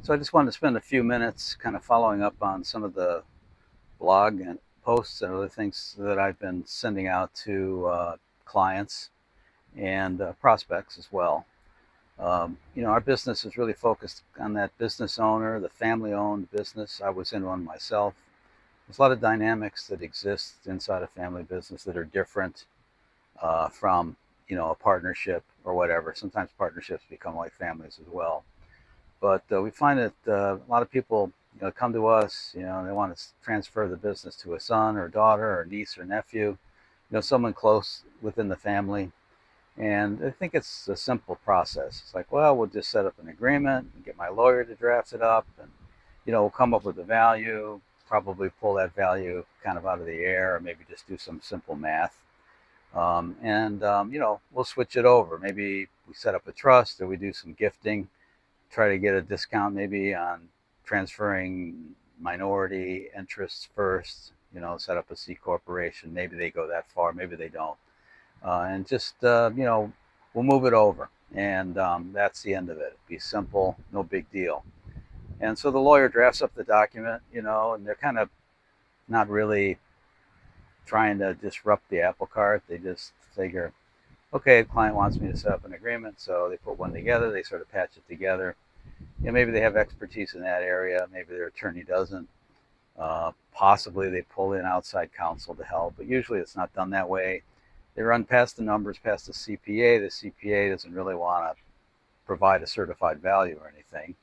So I just wanted to spend a few minutes kind of following up on some of the blog and posts and other things that I've been sending out to clients and prospects as well. Our business is really focused on that business owner, the family owned business. I was in one myself. There's a lot of dynamics that exist inside a family business that are different from, a partnership or whatever. Sometimes partnerships become like families as well. But we find that a lot of people, come to us. They want to transfer the business to a son or daughter or niece or nephew, someone close within the family. And I think it's a simple process. It's like, well, we'll just set up an agreement and get my lawyer to draft it up, and we'll come up with a value. Probably pull that value kind of out of the air, or maybe just do some simple math. We'll switch it over. Maybe we set up a trust, or we do some gifting, try to get a discount maybe on transferring minority interests first, set up a C corporation. Maybe they go that far, maybe they don't. And just, we'll move it over. And that's the end of it. Be simple, no big deal. And so the lawyer drafts up the document, and they're kind of not really trying to disrupt the apple cart. They just figure, okay, the client wants me to set up an agreement. So they put one together, they sort of patch it together. Maybe they have expertise in that area. Maybe their attorney doesn't. Possibly they pull in outside counsel to help, but usually it's not done that way. They run past the numbers, past the CPA. The CPA doesn't really want to provide a certified value or anything.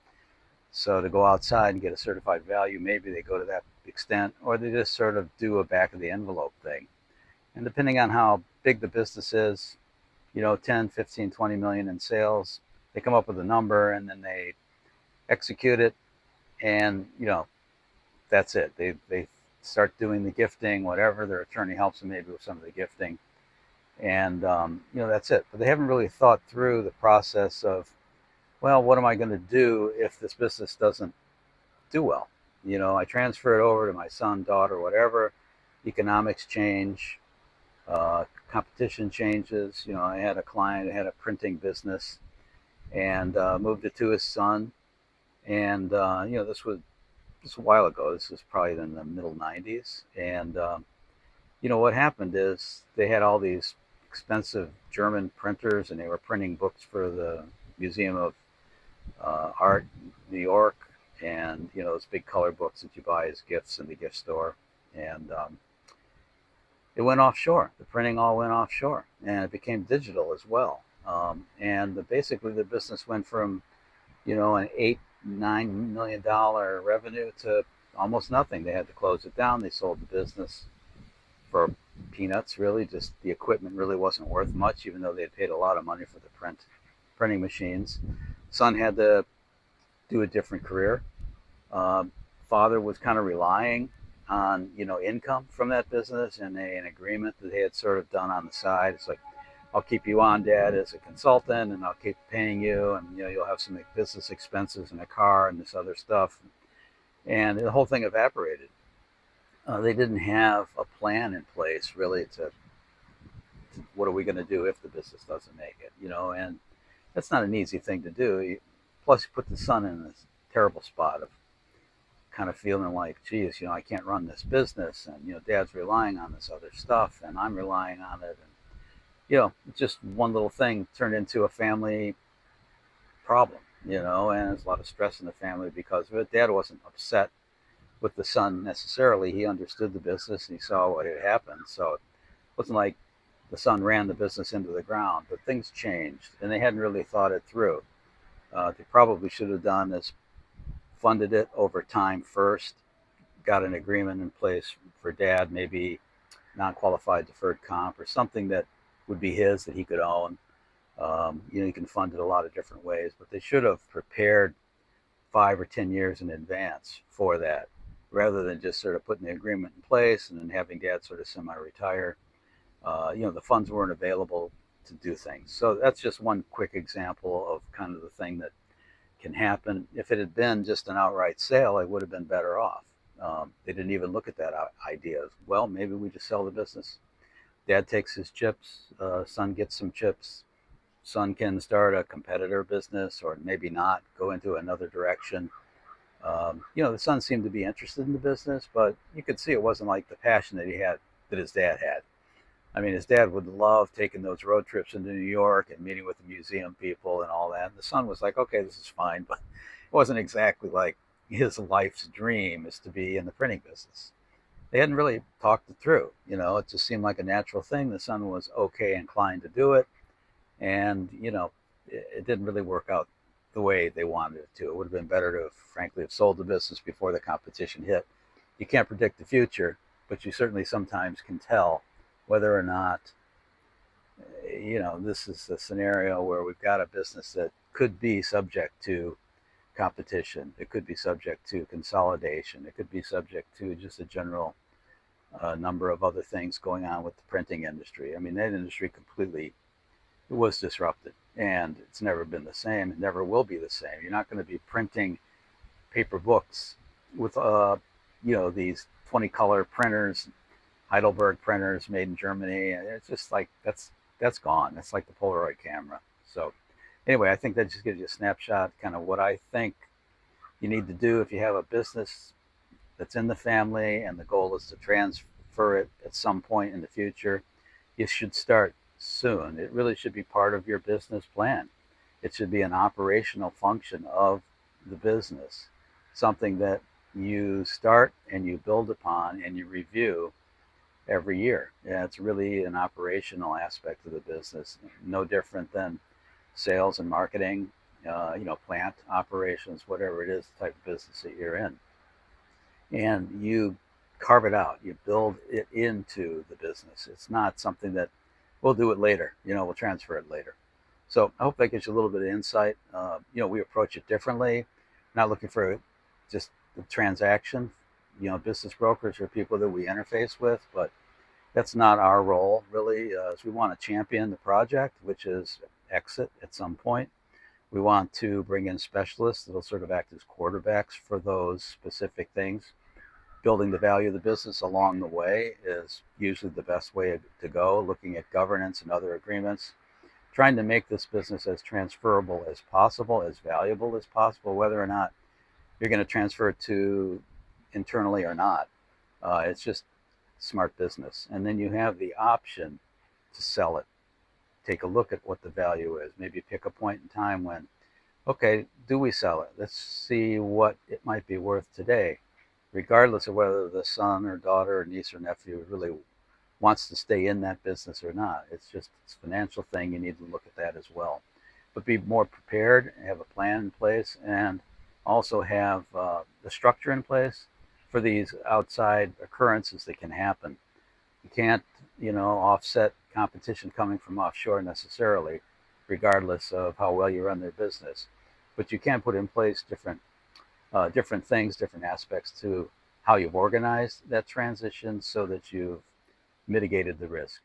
So to go outside and get a certified value, maybe they go to that extent, or they just sort of do a back of the envelope thing. And depending on how big the business is, 10, 15, 20 million in sales, they come up with a number and then they execute it, and that's it. They start doing the gifting, whatever. Their attorney helps them maybe with some of the gifting, and that's it. But they haven't really thought through the process of, well, what am I going to do if this business doesn't do well? I transfer it over to my son, daughter, whatever. Economics change, competition changes. I had a client that had a printing business and moved it to his son. And this was a while ago. This was probably in the middle '90s. And what happened is they had all these expensive German printers, and they were printing books for the Museum of Art in New York, and those big color books that you buy as gifts in the gift store. And it went offshore. The printing all went offshore, and it became digital as well. Basically, the business went from an $8-9 million revenue to almost nothing. They had to close it down. They sold the business for peanuts. Really, just the equipment really wasn't worth much, even though they had paid a lot of money for the printing machines. Son had to do a different career. Uh, Father was kind of relying on income from that business and an agreement that they had sort of done on the side. It's like, I'll keep you on, Dad, as a consultant, and I'll keep paying you, and you'll have some business expenses and a car and this other stuff. And the whole thing evaporated. They didn't have a plan in place really to what are we going to do if the business doesn't make it, and that's not an easy thing to do. Plus, you put the son in this terrible spot of kind of feeling like, geez, I can't run this business, and Dad's relying on this other stuff, and I'm relying on it, and just one little thing turned into a family problem, and there's a lot of stress in the family because of it. Dad wasn't upset with the son necessarily. He understood the business and he saw what had happened. So it wasn't like the son ran the business into the ground, but things changed and they hadn't really thought it through. They probably should have done is funded it over time first, got an agreement in place for Dad, maybe non-qualified deferred comp or something that would be his that he could own. You can fund it a lot of different ways, but they should have prepared 5 or 10 years in advance for that, rather than just sort of putting the agreement in place and then having Dad sort of semi-retire. The funds weren't available to do things. So that's just one quick example of kind of the thing that can happen. If it had been just an outright sale, I would have been better off. They didn't even look at that idea. Well, maybe we just sell the business. Dad takes his chips, son gets some chips. Son can start a competitor business or maybe not, go into another direction. The son seemed to be interested in the business, but you could see it wasn't like the passion that he had, that his dad had. I mean, his dad would love taking those road trips into New York and meeting with the museum people and all that. And the son was like, okay, this is fine, but it wasn't exactly like his life's dream is to be in the printing business. They hadn't really talked it through. It just seemed like a natural thing. The son was okay inclined to do it. And, it didn't really work out the way they wanted it to. It would have been better to, frankly, have sold the business before the competition hit. You can't predict the future, but you certainly sometimes can tell whether or not, this is a scenario where we've got a business that could be subject to competition. It could be subject to consolidation. It could be subject to just a general number of other things going on with the printing industry. I mean, that industry completely was disrupted, and it's never been the same. It never will be the same. You're not going to be printing paper books with, these 20 color printers, Heidelberg printers made in Germany. And it's just like that's gone. That's like the Polaroid camera. So anyway, I think that just gives you a snapshot, kind of what I think you need to do if you have a business that's in the family and the goal is to transfer it at some point in the future. You should start soon. It really should be part of your business plan. It should be an operational function of the business, something that you start and you build upon and you review every year. Yeah, it's really an operational aspect of the business, no different than sales and marketing, plant operations, whatever it is, the type of business that you're in. And you carve it out, you build it into the business. It's not something that we'll do it later, we'll transfer it later. So I hope that gives you a little bit of insight. We approach it differently, not looking for just the transaction. Business brokers are people that we interface with, but that's not our role really. Is we want to champion the project, which is exit at some point. We want to bring in specialists that'll sort of act as quarterbacks for those specific things. Building the value of the business along the way is usually the best way to go, looking at governance and other agreements, trying to make this business as transferable as possible, as valuable as possible, whether or not you're going to transfer it to internally or not. It's just smart business. And then you have the option to sell it. Take a look at what the value is. Maybe pick a point in time when, okay, do we sell it? Let's see what it might be worth today, regardless of whether the son or daughter or niece or nephew really wants to stay in that business or not. It's a financial thing. You need to look at that as well. But be more prepared, have a plan in place, and also have the structure in place for these outside occurrences that can happen. You can't, offset competition coming from offshore necessarily, regardless of how well you run their business. But you can put in place different things, different aspects to how you've organized that transition so that you've mitigated the risk.